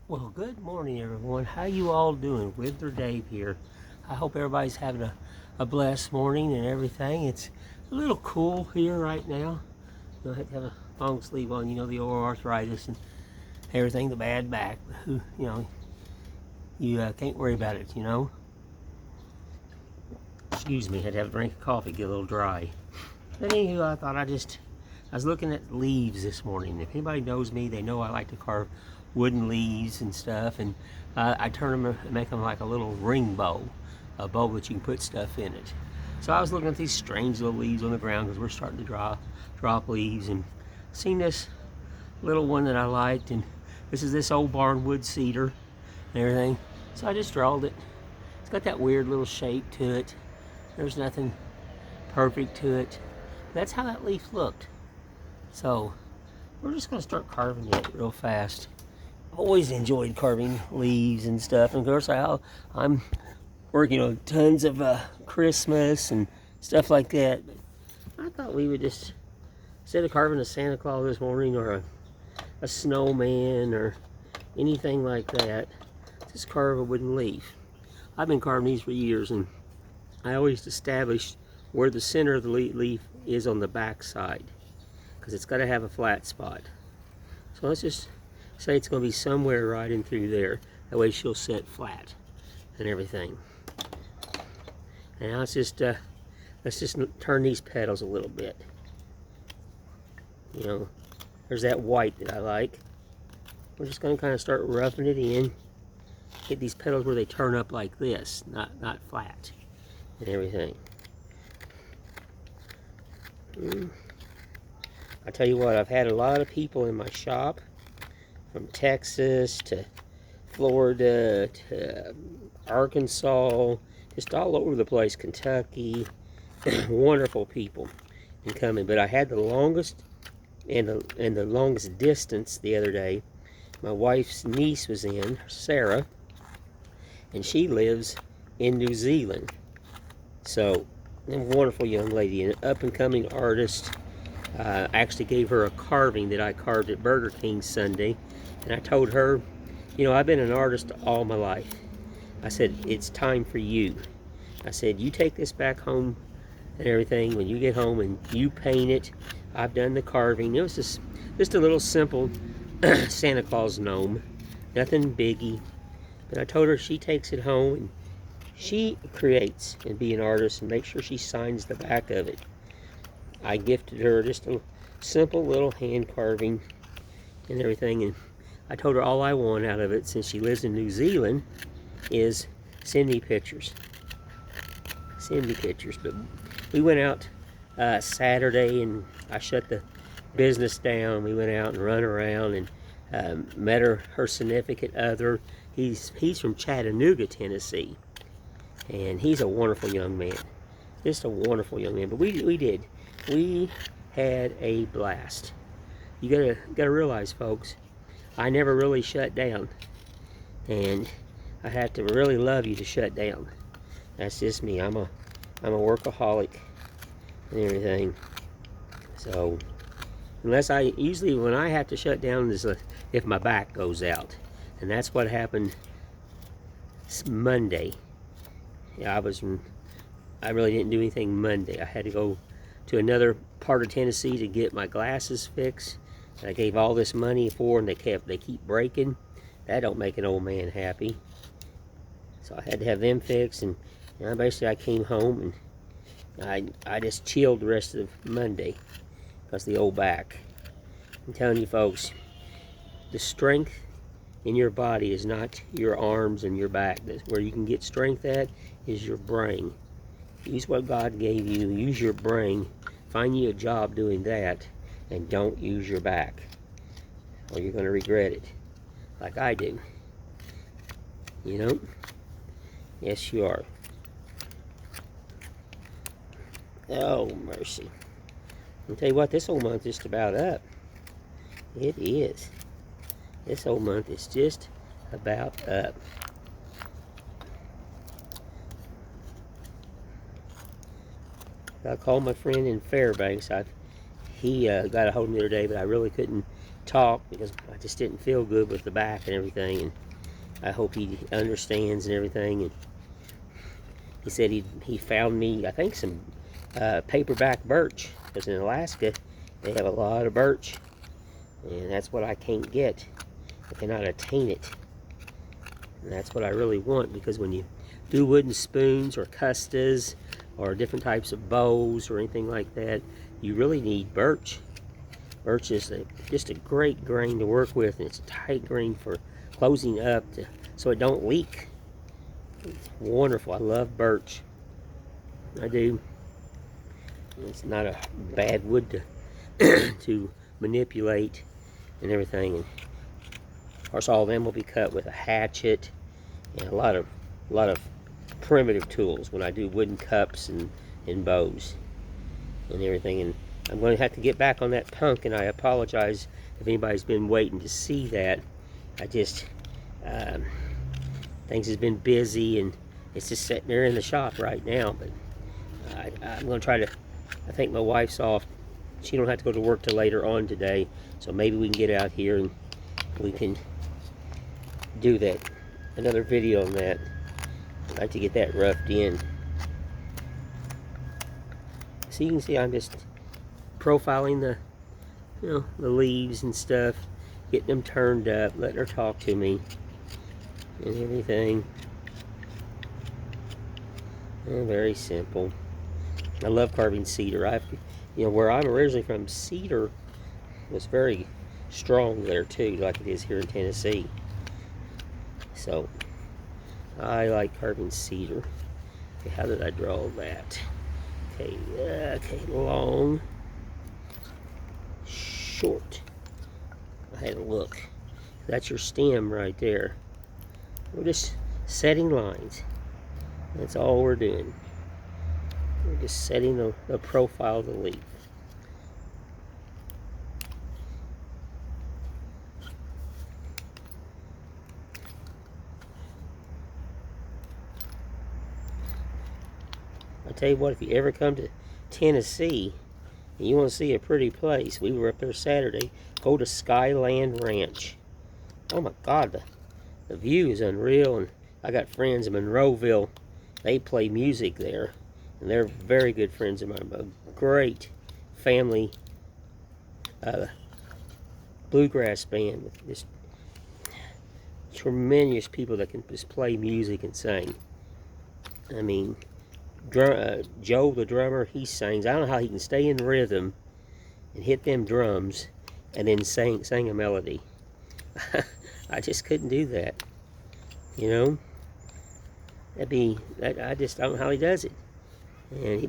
Well, good morning, everyone. How you all doing? Winter Dave here. I hope everybody's having a blessed morning and everything. It's a little cool here right now. I have to have a long sleeve on, the old arthritis and everything, the bad back. But you can't worry about it. Excuse me, I had to have a drink of coffee, get a little dry. But anywho, I was looking at leaves this morning. If anybody knows me, they know I like to carve wooden leaves and stuff, and I turn them and make them like a little ring bow, a bow that you can put stuff in it. So I was looking at these strange little leaves on the ground because we're starting to drop leaves, and seen this little one that I liked, and this is this old barnwood cedar and everything. So I just drawed it. It's got that weird little shape to it. There's nothing perfect to it. That's how that leaf looked. So we're just going to start carving it real fast. I've always enjoyed carving leaves and stuff. And of course, I'm working on tons of Christmas and stuff like that. But I thought we would just, instead of carving a Santa Claus this morning or a snowman or anything like that, just carve a wooden leaf. I've been carving these for years, and I always established where the center of the leaf is on the back side, because it's got to have a flat spot. So let's just say it's going to be somewhere right in through there. That way she'll sit flat and everything. And now let's just turn these petals a little bit. There's that white that I like. We're just going to kind of start roughing it in. Get these petals where they turn up like this, not flat and everything. I tell you what, I've had a lot of people in my shop from Texas to Florida to Arkansas, just all over the place, Kentucky. Wonderful people in coming. But I had the longest and the longest distance the other day. My wife's niece was in, Sarah, and she lives in New Zealand. So, a wonderful young lady, an up-and-coming artist. I actually gave her a carving that I carved at Burger King Sunday, and I told her, I've been an artist all my life. I said, it's time for you. I said, you take this back home and everything when you get home, and you paint it. I've done the carving. It was just a little simple Santa Claus gnome, nothing biggie. But I told her she takes it home and she creates and be an artist and make sure she signs the back of it. I gifted her just a simple little hand carving and everything, and I told her all I want out of it, since she lives in New Zealand, is send me pictures. Send me pictures. But we went out Saturday, and I shut the business down. We went out and run around and met her significant other. He's from Chattanooga, Tennessee, and he's a wonderful young man. Just a wonderful young man. But we had a blast. You gotta realize, folks, I never really shut down, and I have to really love you to shut down. That's just me. I'm a workaholic and everything. So usually when I have to shut down is if my back goes out, and that's what happened Monday. Yeah, I really didn't do anything Monday. I had to go to another part of Tennessee to get my glasses fixed. And I gave all this money for, and they keep breaking. That don't make an old man happy. So I had to have them fixed, and basically I came home and I just chilled the rest of Monday because of the old back. I'm telling you, folks, the strength in your body is not your arms and your back. Where you can get strength at is your brain. Use what God gave you. Use your brain. Find you a job doing that, and don't use your back, or you're going to regret it, like I do. Yes, you are. Oh, mercy. I'll tell you what, this whole month is just about up. It is. This whole month is just about up. I called my friend in Fairbanks. He got a hold of me the other day, but I really couldn't talk because I just didn't feel good with the back and everything, and I hope he understands and everything. And he said he found me, I think, some paperback birch, because in Alaska they have a lot of birch, and that's what I can't get. I cannot attain it, and that's what I really want, because when you do wooden spoons or custas or different types of bows or anything like that, you really need birch. Birch is just a great grain to work with, and it's a tight grain for closing up so it don't leak. It's wonderful. I love birch. I do. It's not a bad wood to to manipulate and everything. And of course, all of them will be cut with a hatchet and a lot of primitive tools when I do wooden cups and bows and everything. And I'm going to have to get back on that punk, and I apologize if anybody's been waiting to see that. I just things has been busy, and it's just sitting there in the shop right now. But I'm going to try to. I think my wife's off. She don't have to go to work till later on today, so maybe we can get out here and we can do that. Another video on that. I'd like to get that roughed in. So you can see I'm just profiling the the leaves and stuff, getting them turned up, letting her talk to me and everything. And very simple. I love carving cedar. Where I'm originally from, cedar was very strong there too, like it is here in Tennessee. So I like carving cedar. Okay, how did I draw that? Okay, long, short. I had to look. That's your stem right there. We're just setting lines. That's all we're doing. We're just setting the profile of the leaf. I tell you what, if you ever come to Tennessee and you want to see a pretty place, we were up there Saturday, go to Skyland Ranch. Oh my God, the view is unreal. And I got friends in Monroeville. They play music there, and they're very good friends of mine. A great family bluegrass band with just tremendous people that can just play music and sing. I mean, Joe the drummer, he sings. I don't know how he can stay in rhythm and hit them drums and then sing a melody. I just couldn't do that, I just don't know how he does it.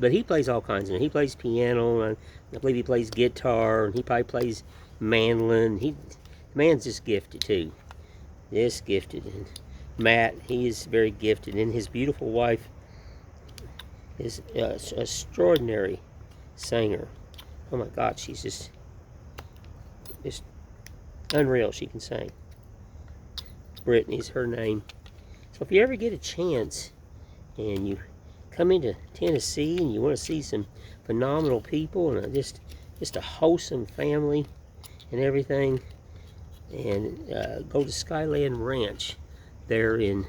But he plays all kinds of. He plays piano, and I believe he plays guitar, and he probably plays mandolin. The man's just gifted too, just gifted. And Matt, he is very gifted, and his beautiful wife is an extraordinary singer. Oh my God, she's just unreal. She can sing. Brittany's her name. So if you ever get a chance and you come into Tennessee and you want to see some phenomenal people and just a wholesome family and everything, and go to Skyland Ranch there in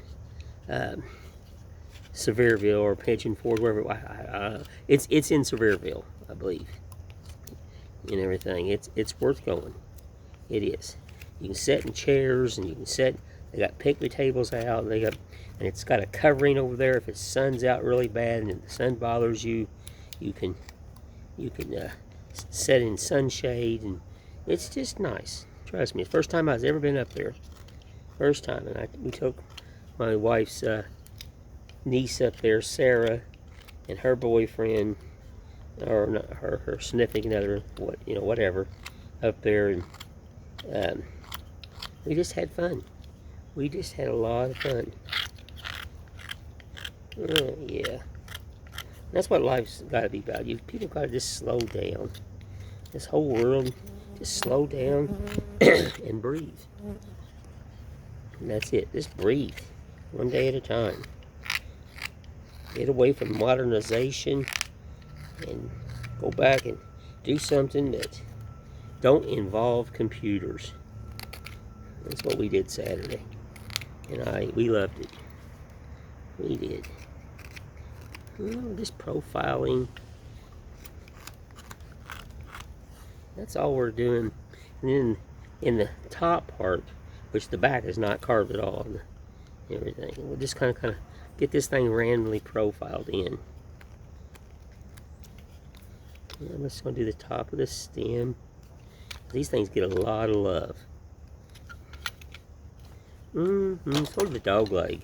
Sevierville or Pigeon Forge, wherever. It's in Sevierville, I believe, and everything. It's worth going. It is. You can sit in chairs, and you can sit. They got picnic tables out. And it's got a covering over there. If the sun's out really bad and the sun bothers you, you can sit in sunshade, and it's just nice. Trust me. It's the first time I've ever been up there. First time, and we took my wife's niece up there, Sarah, and her boyfriend, or not, her significant other, whatever, up there, and we just had fun. We just had a lot of fun. Yeah. That's what life's got to be about. People got to just slow down. This whole world, just slow down and breathe. And that's it. Just breathe. One day at a time. Get away from modernization and go back and do something that don't involve computers. That's what we did Saturday. And we loved it. We did. Oh, just profiling. That's all we're doing. And then in the top part, which the back is not carved at all, and everything, we'll just kind of get this thing randomly profiled in. I'm just going to do the top of the stem. These things get a lot of love. So do the dog leg.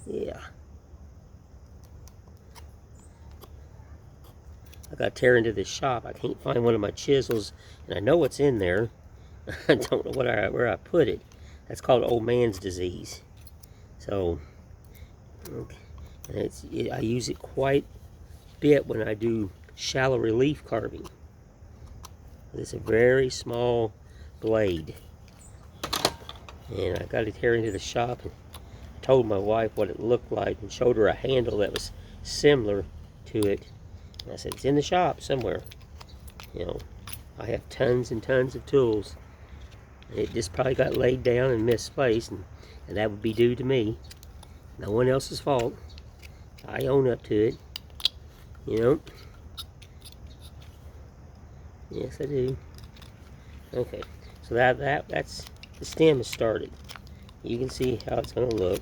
Yeah. I got to tear into this shop. I can't find one of my chisels, and I know what's in there. I don't know where I put it. That's called old man's disease. So, and I use it quite a bit when I do shallow relief carving. It's a very small blade, and I got to tear into the shop and told my wife what it looked like and showed her a handle that was similar to it. And I said, it's in the shop somewhere. You know, I have tons and tons of tools. And it just probably got laid down and misplaced, and that would be due to me. No one else's fault. I own up to it. You know? Yes, I do. Okay, so that's the stem is started. You can see how it's going to look.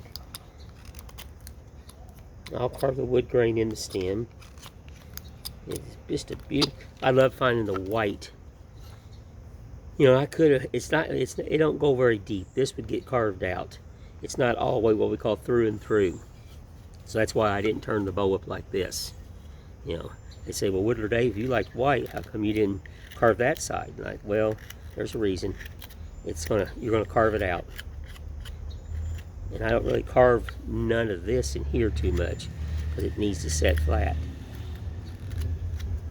I'll carve the wood grain in the stem. It's just a beautiful. I love finding the white. You know, I could have. It don't go very deep. This would get carved out. It's not all the way what we call through and through. So that's why I didn't turn the bow up like this. You know, they say, well, Woodler Dave, you like white. How come you didn't carve that side? Like, well, there's a reason. You're gonna carve it out. And I don't really carve none of this in here too much because it needs to set flat.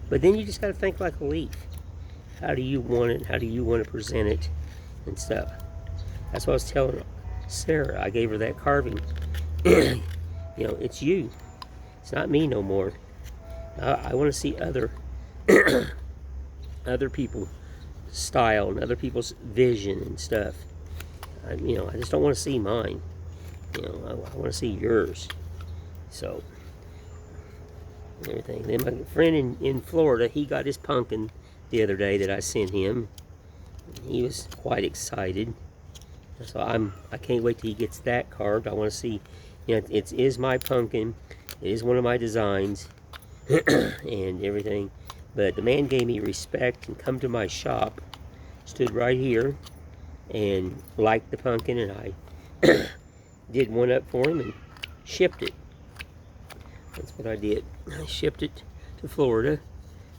But then you just got to think like a leaf. How do you want it? How do you want to present it and stuff? That's what I was telling Sarah. I gave her that carving. You know, it's you. It's not me no more. I want to see other people's style and other people's vision and stuff. You know, I just don't want to see mine. You know, I want to see yours. So, everything. Then my friend in Florida, he got his pumpkin the other day that I sent him. He was quite excited. So I can't wait till he gets that carved. I want to see, you know, it is my pumpkin. It is one of my designs and everything. But the man gave me respect and come to my shop, stood right here and liked the pumpkin, and I did one up for him and shipped it. That's what I did. I shipped it to Florida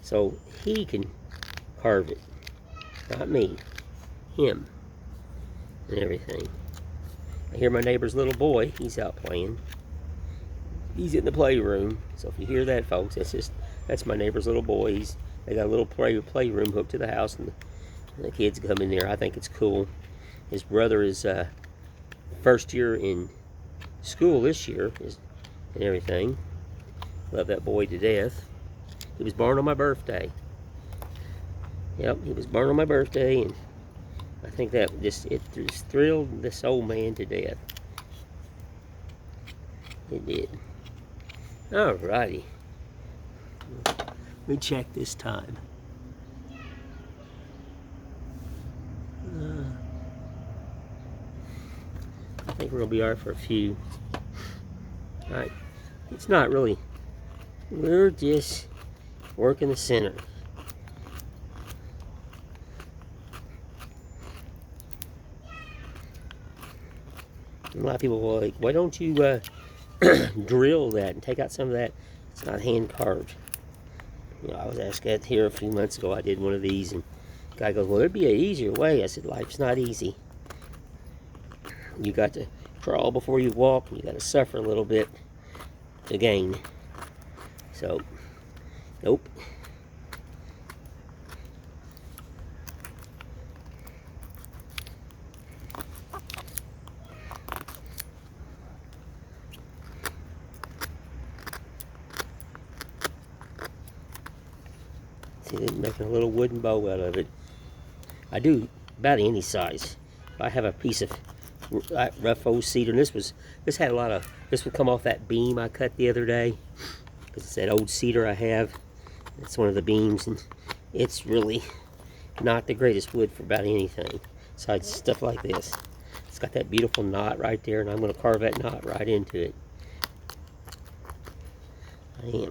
so he can carve it. Not me. Him. And everything. I hear my neighbor's little boy. He's out playing. He's in the playroom. So if you hear that, folks, that's my neighbor's little boy. They got a little playroom hooked to the house, and the kids come in there. I think it's cool. His brother is first year in school this year and everything. Love that boy to death. He was born on my birthday. Yep, he was born on my birthday, and I think that it just thrilled this old man to death. It did. Alrighty. Let me check this time. I think we're going to be alright for a few. Alright. It's not really. We're just working the center. A lot of people will like, why don't you drill that and take out some of that? It's not hand carved. You know, I was asked that here a few months ago. I did one of these, and the guy goes, well, there'd be an easier way. I said, life's not easy. You got to crawl before you walk, and you got to suffer a little bit to gain. So, nope. Making a little wooden bow out of it. I do about any size. I have a piece of rough old cedar, and this had a lot of, this would come off that beam I cut the other day, because it's that old cedar I have. It's one of the beams, and it's really not the greatest wood for about anything besides stuff like this. It's got that beautiful knot right there, and I'm going to carve that knot right into it. I am.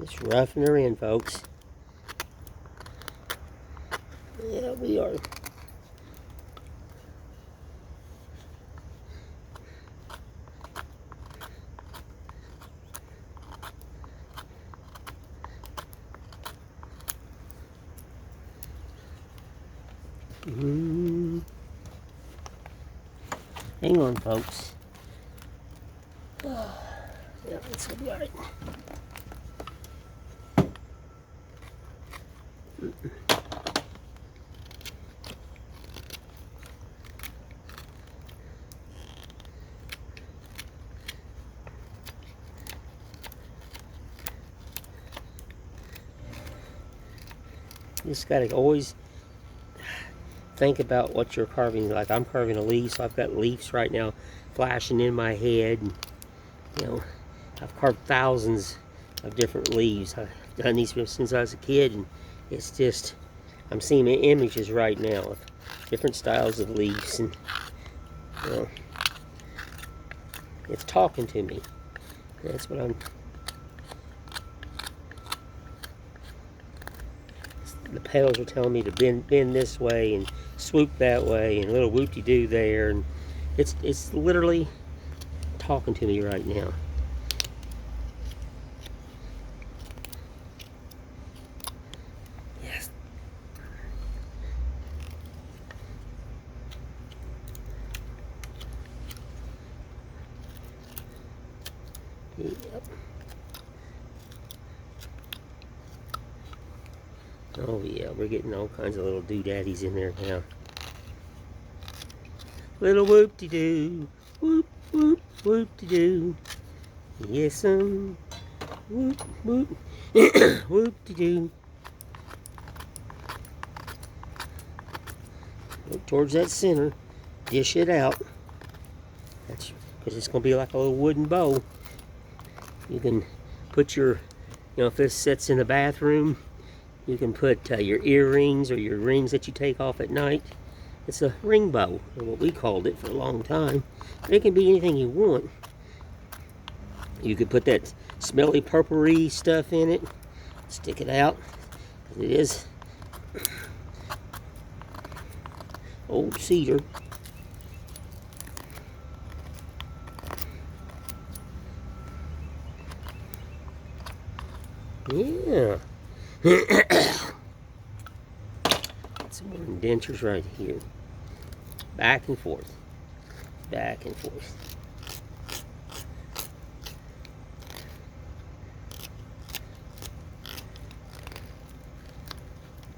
Just roughing her in, folks. Yeah, we are. Hang on, folks. Yeah, it's gonna be alright. You just gotta always think about what you're carving. Like I'm carving a leaf, so I've got leaves right now flashing in my head. And, you know, I've carved thousands of different leaves. I've done these since I was a kid, and it's just, I'm seeing images right now of different styles of leaves, and you know, it's talking to me. That's what I'm. The petals are telling me to bend this way and swoop that way, and a little whoop-de-doo there, and it's literally talking to me right now. Yes. Yep. Oh yeah, we're getting all kinds of little doodaddies in there now. Little whoop-de-doo, whoop, whoop, whoop-de-doo. Yes, whoop, whoop, whoop-de-doo. Look towards that center, dish it out. That's because it's going to be like a little wooden bow. You can put your, you know, if this sits in the bathroom, you can put your earrings or your rings that you take off at night. It's a ring bow, what we called it for a long time. It can be anything you want. You could put that smelly purple-y stuff in it, stick it out. It is old cedar. Yeah. Some more indentures right here. Back and forth. Back and forth.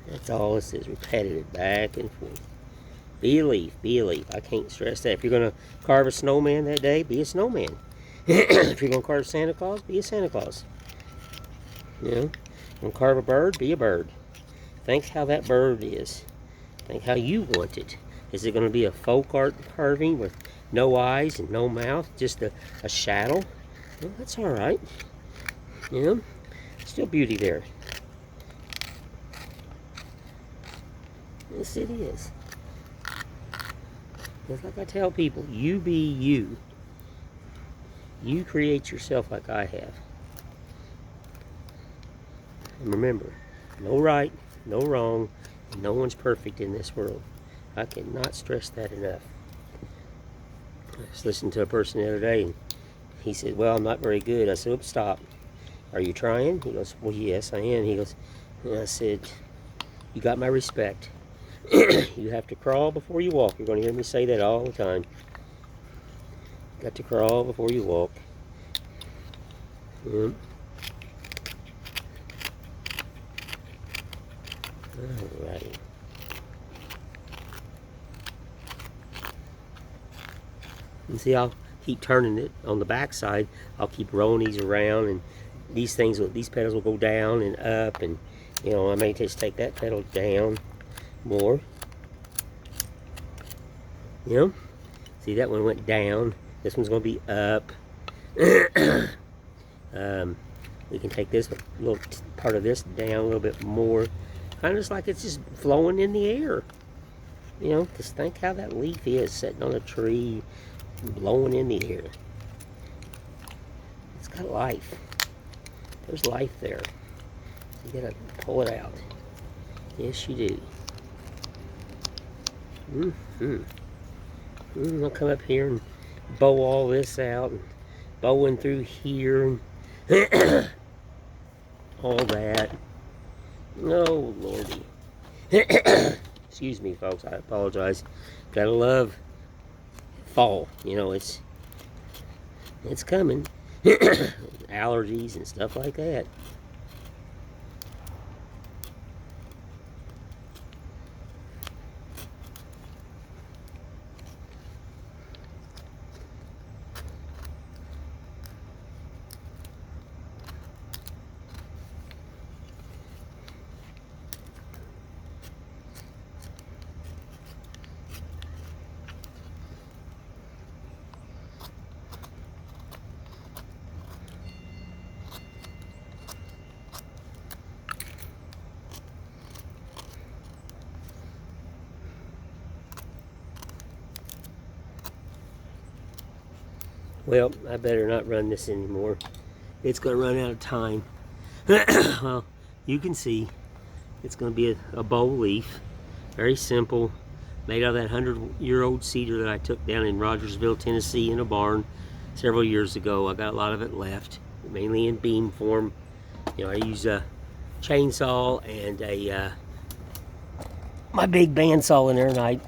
That's all this is, repetitive, back and forth. Be a leaf, be a leaf. I can't stress that. If you're going to carve a snowman that day, be a snowman. If you're going to carve Santa Claus, be a Santa Claus. You know, going to carve a bird, be a bird. Think how that bird is. Think how you want it. Is it going to be a folk art carving with no eyes and no mouth, just a shadow? Well, that's all right. You know, still beauty there. Yes, it is. Just like I tell people, you be you. You create yourself like I have. And remember, no right, no wrong, and no one's perfect in this world. I cannot stress that enough. I just listened to a person the other day, and he said, well, I'm not very good. I said, oops, stop. Are you trying? He goes, well, yes, I am. He goes, and I said, you got my respect. You have to crawl before you walk. You're going to hear me say that all the time. Got to crawl before you walk. Alright. And see, I'll keep turning it on the back side. I'll keep rolling these around, and these petals will go down and up, and you know, I may just take that petal down more. You know, see, that one went down. This one's going to be up. We can take this little part of this down a little bit more. Kind of just like it's just flowing in the air. You know, just think how that leaf is sitting on a tree, blowing in the air. It's got life. There's life there. You gotta pull it out. Yes, you do. I'll come up here and bow all this out, and bowing through here, and all that. Oh, Lordy. Excuse me, folks. I apologize. Gotta love fall. You know, it's coming. Allergies and stuff like that. Well, I better not run this anymore. It's going to run out of time. Well, you can see it's going to be a bow leaf. Very simple. Made out of that 100-year-old cedar that I took down in Rogersville, Tennessee in a barn several years ago. I got a lot of it left, mainly in beam form. You know, I use a chainsaw and my big bandsaw in there, and I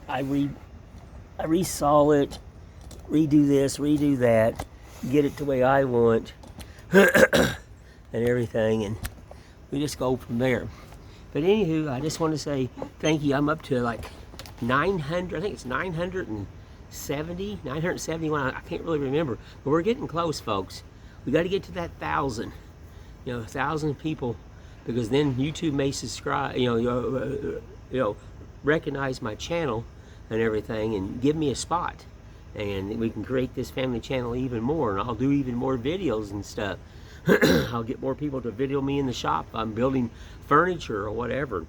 resaw it, redo this, redo that, get it the way I want, and everything, and we just go from there. But anywho, I just want to say thank you. I'm up to like 900, I think it's 970, 971, I can't really remember, but we're getting close, folks. We got to get to that 1,000, you know, 1,000 people, because then YouTube may subscribe, you know, recognize my channel and everything, and give me a spot, and we can create this family channel even more, and I'll do even more videos and stuff. I'll get more people to video me in the shop. I'm building furniture or whatever.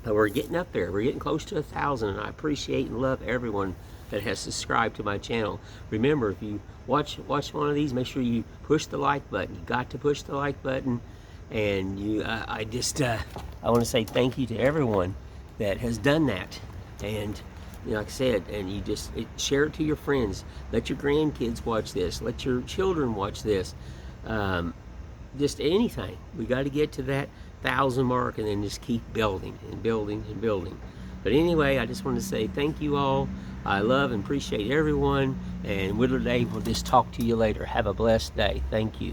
But we're getting up there. We're getting close to 1,000, and I appreciate and love everyone that has subscribed to my channel. Remember, if you watch one of these, make sure you push the like button. You got to push the like button, and I want to say thank you to everyone that has done that. And you know, like I said, and you just share it to your friends. Let your grandkids watch this. Let your children watch this. Just anything. We got to get to that 1,000 mark, and then just keep building and building and building. But anyway, I just want to say thank you all. I love and appreciate everyone, and Whittler Dave will just talk to you later. Have a blessed day. Thank you.